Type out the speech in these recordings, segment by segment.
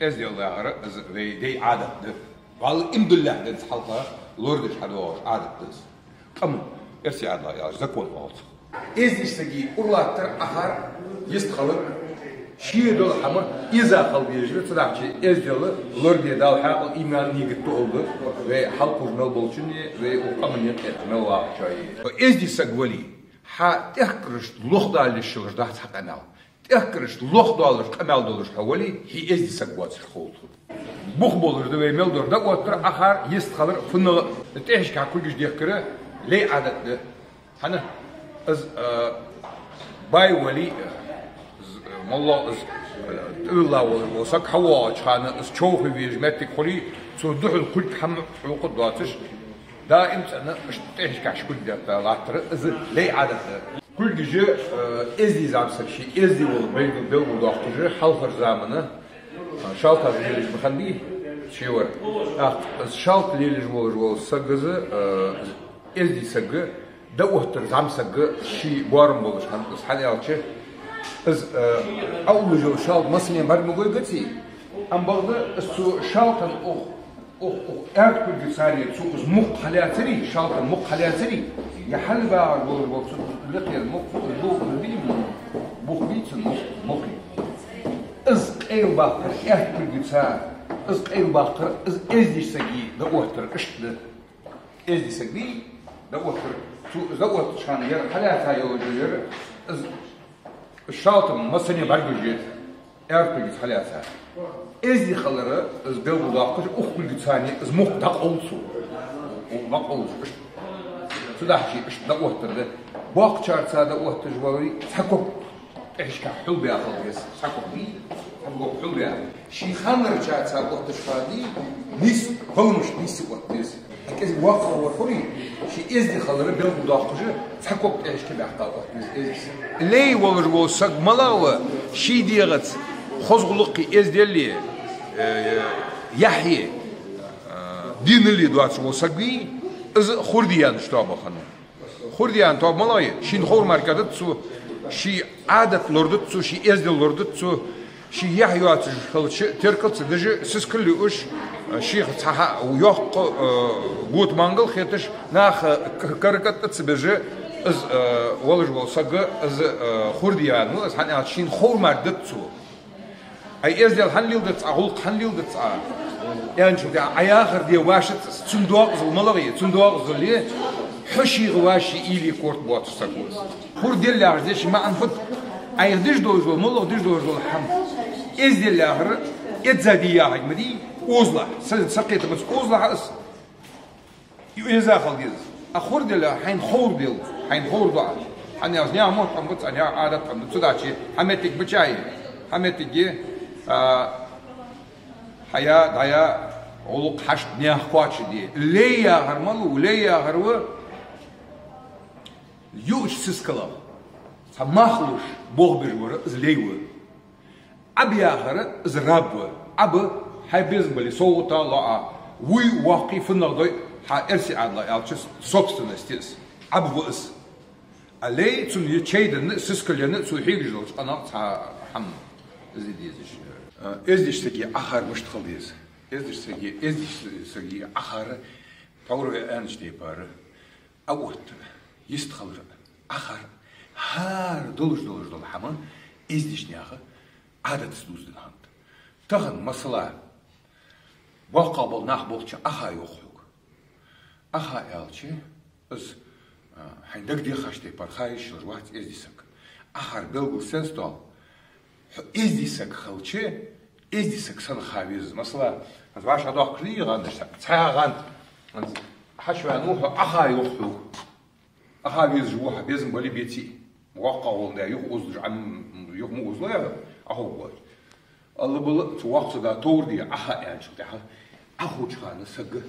Ez diyorlar ve dey adatlı. Vallahi imdullah dedi halka lordiş hador adatlı. Ama ersi adla ya zakon oldu. Ez istegi urlattır ahar yist kalır. Şiir dolu ama iza kalbiyeci tadakçı ez diyorlar lordiye dal ha iman niyetti oldu ve halk urnal bolçun ve o kamın etme var çayı. Ez disagvali ha tehkriş lohdali şılır da takanal. Tehkriş lohdali kanal dolur havali hi ez disagvat oldu. Buh bolurdu ve meldur da otur ahar yist kalır fını tehşka kulüş diyekre ley adatlı. Hani az bay vali Mallah az Allah olsak hava açanı az çoğu hizmetli kuli suduhul kul ham huquq dağıtış daim sana tehkaş kul dağıtır az ley adatlı. Kul gücü ezdi zamsak şey ezdi ol belki bu dağıtıcı halkır zamanı şalta verilir mıhandi şey var. Az şalt verilir olsa gazı ezdi sagı da otur zamsagı şey varım olur hani alçı از أول جو شالت مثلاً بعد ما قلت قتي أم بعض السو شالتن أو أركض جساري سو از مخ حلاتري شالتن مخ حلاتري يحل بار بور بور لقي المخ البوق البيم بوق بيتن مخ از أي باقر أركض جسار از أي باقر از إزدي سجي دوّتر إشل إزدي سجي دوّتر سو دوّتر شان ير حلاتها يوجر از الشاطئ مثلا برجوجي أرتجي حلاسة إزدي خلره إز قلب ضاقش أخبر جثاني إز مخ دق أولسو ومق أولسو إيش سداحشي إيش دقوه ترده باق شارت هذا قوه تجواري سكوب إيش كحل بيا خلص سكوب بي سكوب حل بيا شي خمر شارت هذا قوه تجواري نيس فلمش نيس قوه نيس هكذا واقع وفري شي إزدي خلره قلب ضاقش سكوب إيش كده حقاقة ليه والله سق ملاوة شي ديغت خزغلقي إزدلي يحيى دين اللي دوات وسقي إز خرديان شتابه خنو خرديان طاب ملاي شين خور مركزت سو شي عادة لردت سو شي إزدل لردت سو شي يحيى خلش تركت دج سس كل وش شيخ صح ويق بوت مانجل خيتش ناخ كركت تسبجه از ولج وسق از خرديان مو از حنا شين خور مردت سو اي ازدل حنلدت اقول حنلدت يعني شو يا اخر دي واشت صندوق الملغي صندوق زلي حشي غواشي الي كورت بوت سكوز خرديل لارزش ما انفت اي دش دوج ملغ دش دوج الحم ازدل لاخر اتزادي يا حمدي اوزلا سقيت بس اوزلا اس يزا خليز اخور دل حين خور دل حين خور ضع حين يا موت ام بت انا عادت ام تداشي حمتك بچاي حمتك حيا دايا اولق حش نيا خواچ دي ليا هرملو ليا هرو يوش سسكلا سماخلوش بوغ بجور از ليو ابيا هر از رب اب حبيز بلي صوتا لا وي واقف النغدي ها ارسي الله يالچس собственностис абвус алей цун ячейден сискален сухигжлоч ана хам зидизиш эздиштеги ахар мыштхалдиз эздиштеги ахар паур энчди пар авут истхалр ахар хар дулуш дол хама эздишняга адат стузден ханд тагын масала вақабыл нахболча аха yok Aha elçi, az handak diye kaçtı parxayış rvat ezdisek. Ahar belgul sens dal. Ezdisek halçı, ezdisek sana xaviz. Mesela az baş adak kliğan işte. Çağan. Haşvanu aha yok. Aha biz juha bizim böyle biti. Muvaqqa'un da yok uzdur am yok mu uzla ya. Aha var. Allah bu tuwaqt da tor diye aha elçi. Aha çıkanı sagı.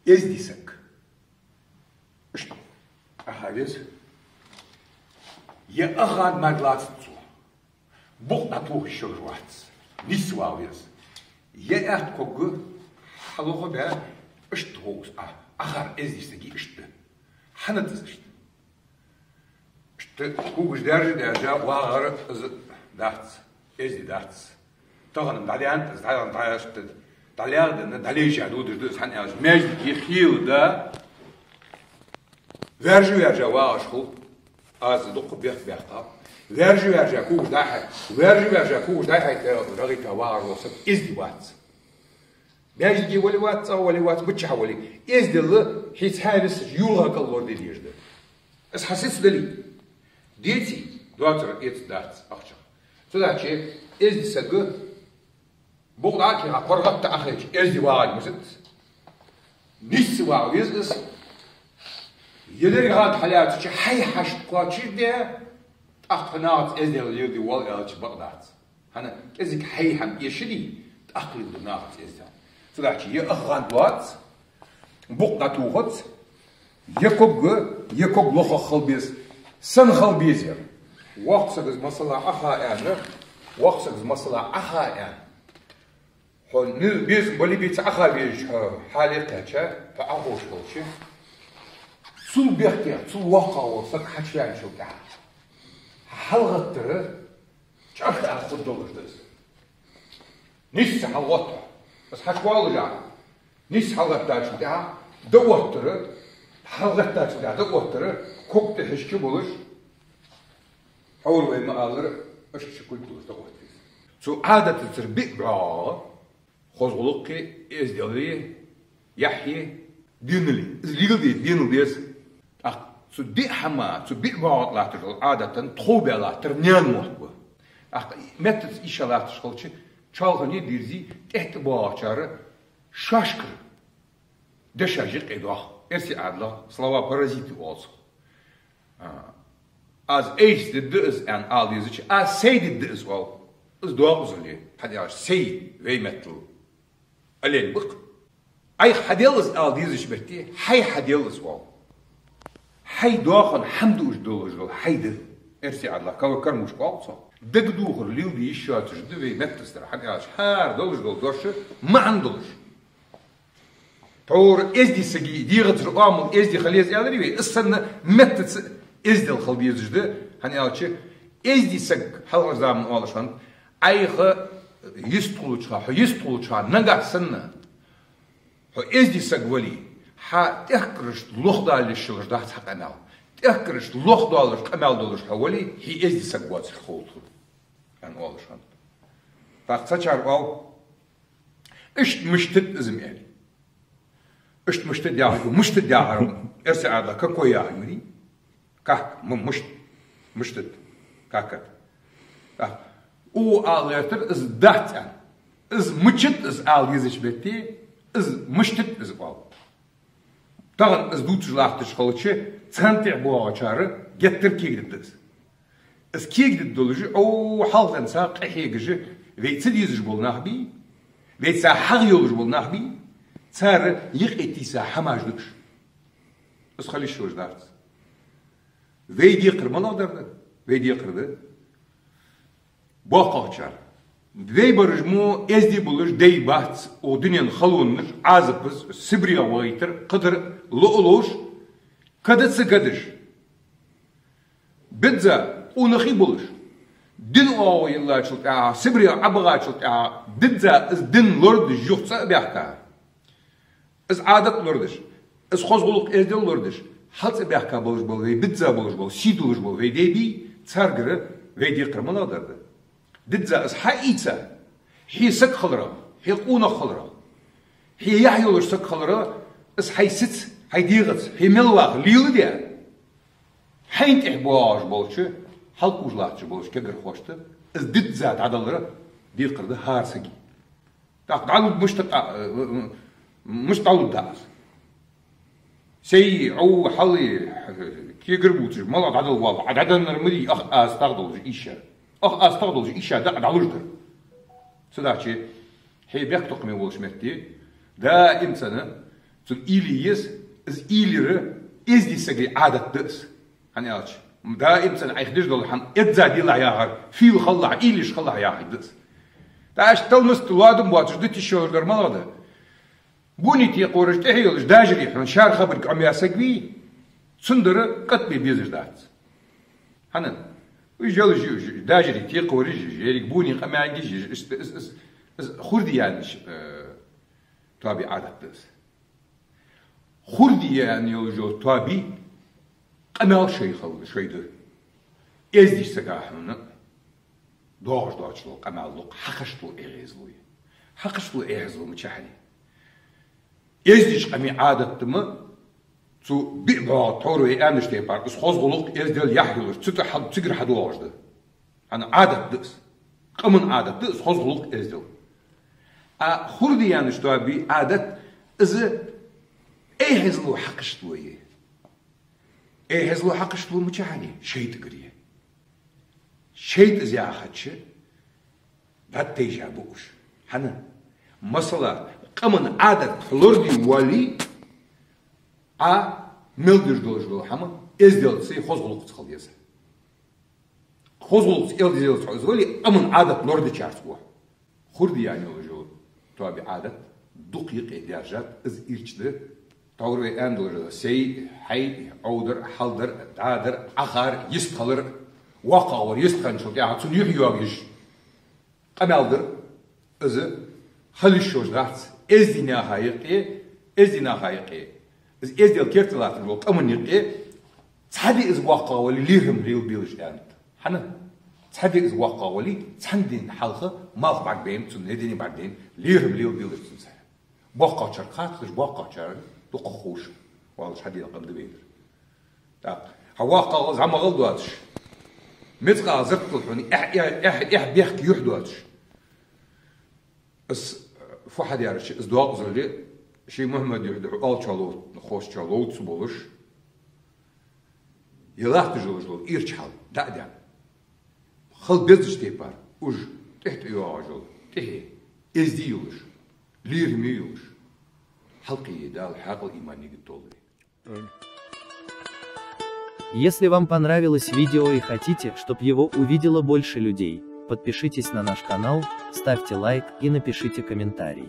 Ezdisek. İşte. Ahaliz. Ya ahan maglatsu. Bok natuh şurvat. Nisvaviz. Ya ert kogu. Haluhu be. İşte hoğuz. Ahar ezdiseki işte. Hanıtız işte. İşte koguş derece derece. Vağır dağıts. Ezdi dağıts. Tağın dalyan dalyan dayaştı. Dalyan dalyan udur sen az mecdi xiyuda verji vaşxu az doqu biaqta verji kuş dahay ragita var olsa izdivat mecdi walivat bıçha wali izdilli hiç hadis yulga kalor delirdi es hasis deli deti doatır et dart akça soda ki izdisagı بغض كي قرغت أخيك ازدواج مسد نسوا ويزقس يدري هاد حالات حي حشت قاتشي ده أقناعت ازدل يدي والقاش بغداد هنا إزك حي هم يشري تأقلم دناعت ازدل فلاحكي يأخان دوات بغض توغت يكوب لخ خلبيز سن خلبيزير وقصد مثلا أخا يعني وقصد مثلا أخا يعني biz böyle bir takabir halette taavuz olsun. Sul bekliyor, sul vaka olsa kaçyan şu da. Halgattırı çok akıl dolurdu. Nis halgat. Bas haşvalıca. Nis halgattır şu da. Doğattırı halgattır şu da. Doğattırı koktu heşki bulur. Havur ve mağalır aşkı kultur doğattır. Su adet terbi bra. Xozguluk ki ezdeli Yahya dinli. Legal dinliyiz. Su di hama, su bir bağlatır adeten tövbelatır nyan bu. Metot işalatır şolçu çalğını dirzi ehti bağçarı şaşkır. Deşajik edah. Ersi adla slava paraziti olsun. Az eşti düz en aldığız için az seydi düz ol. Az doğuzuli. Hadi ya sey ve metal. Alin bak. Ay hadiyalız aldığız iş bekti. Hay hadiyalız ol. Hay doğan hamdu ujdoluz ol. Haydi. Ersi adla kavakar muşkalsa. Degduğur liu di iş yatırdı ve mettestir. Hadi ya her doluz ol dorşı ma'an doluz. Tor ezdi segi diğitr amul ezdi xaliz alri ve ıssanna mettes ezdi xalbiyizdi. Hani alçı ezdi seg halga zaman oluşan ayğı yistuluça nagasınna. Ho ezdi seg vali ha tehkriş loxdali şılırda taqanal. Tehkriş loxdali qamal doluş havali hi ezdi seg vatsır xoltu. Yani oluşan. Taqsa çarval iş müştit izmeli. Iş müştit ya, müştit ya. Erse ada kako ya yuri. Kah müştit. Kakat. O ağlayatır iz dahtan. İz müştit iz al yazış betti. İz müştit iz al. Tağın iz dutuşlahtı şkolçı çantı bu ağaçarı getir ki gidiptiz. İz ki gidip dolucu o haldan sağ qihiyegıcı veytsi dizij bol nahbi. Veytsa haq yoluj bol nahbi. Tsar yık ettiyse hamajlık. İz xali şoş dart. Veydi kırmalı derdi. Veydi kırdı. Bakağçar. Vey barıjmu ezdi buluş dey baht o dünyanın halunur azıpız Sibriya vaytır kıdır lo'uluş kadıtsı kadır. Bidza unahi buluş. Din o yıllar çılk Sibriya abağa çılk bidza iz din lordu juhtsa bihka. İz adet lordur. İz xozguluk ezdi lordur. Haltsa bihka buluş bul ve bidza buluş bul siduluş bul ve debi tsargırı ve di kırmalı derdi. Didza is haitsa. Hi sık khalra, hi quna khalra. Hi yahyolur sık khalra, is haysit, haydiğit, hi melvaq liyli diye. Haynt ihbaj bolçu, halk uzlatçı bolç kegir xoştu. Is didza adaları di qırdı harsigi. Taqdalut müştalud da. Sey o hali kegir buçu, malad adal wal, adadanlar midi astaqdol işe. Astağdolcu işe de adalırdır. Sıdaçı heybek tokmaya oluşmetti. Da insanı tüm iyiliyiz, iz iyileri izdisegi adettiz. Hani aç. Da insanı ayıkdır dolu han edza dil ayağır. Fil xalla, iyiliş xalla ayağıdız. Da aştalmız tuladım bu atışdı tişörler maladı. Bu niti qoruş tehiyoluş dajri. Şar xabır amyasegvi. Sundırı katbi bizirdat. Hani جل داجري تيقوري جيريك بوني قمانجي جي خردي يعني تابي عادة بس خردي يعني يوجو تابي قمال شيء خلق شيء ده ازديش سقاحنا دوش لو قمال لو حقشتو اغيزلوي حقشتو اغيزلو متشحلي ازديش قمي عادة تما تو بيبا توري امش تي بار اس خوز غلق ازدل يحيلر تتا حد تجر حد واجده انا عادة دس قمن عادة دس خوز غلق ازدل خردي يعني شتابي عادة از ايه هزلو حقشتوي ايه هزلو حقشتو متشحلي شيء تقريه شيء از ياخدش بعد تيجابوش حنا مثلا قمن عادة فلوردي ولي ملدر دولجلو حما ازدل سي خوزغلوق تخليسه خوزغلوق ازدل تخليسه امن عادة لورد تشارسوا خردي يعني وجو توابي عادة دقيق درجات از ارچده توري اندولجلو سي حي عودر حلدر دادر اخر يستقلر وقاور يستقنشل يعني تون يحيوغيش قمالدر از خليشوش رات ازدنا حقيقي ازدل كيرتلات لو قمن يقي تحدي از واقع ولي ليهم ريل بيلش انت حنا تحدي از واقع ولي تندين حلقه ما بعدين تنديني بعدين ليهم ريل بيلش تنسى واقع شرقات واقع شر تقخوش والله حدي قبل بيدر تا واقع زعما غلطاتش متقا زرطلوني اح بيحكي يحدواتش اس فحد يعرف از دواق زلي شي محمد يحدو al çalو خوش çalو تسبولش يلاحظ جلو إيرشحال دعدا خل بيزش تيبار وج تحت يواجل تهي إزديوش لير ميوش حلقي دال حقل إيماني قطولي. Если вам понравилось видео и хотите, чтобы его увидело больше людей, подпишитесь на наш канал, ставьте лайк и напишите комментарий.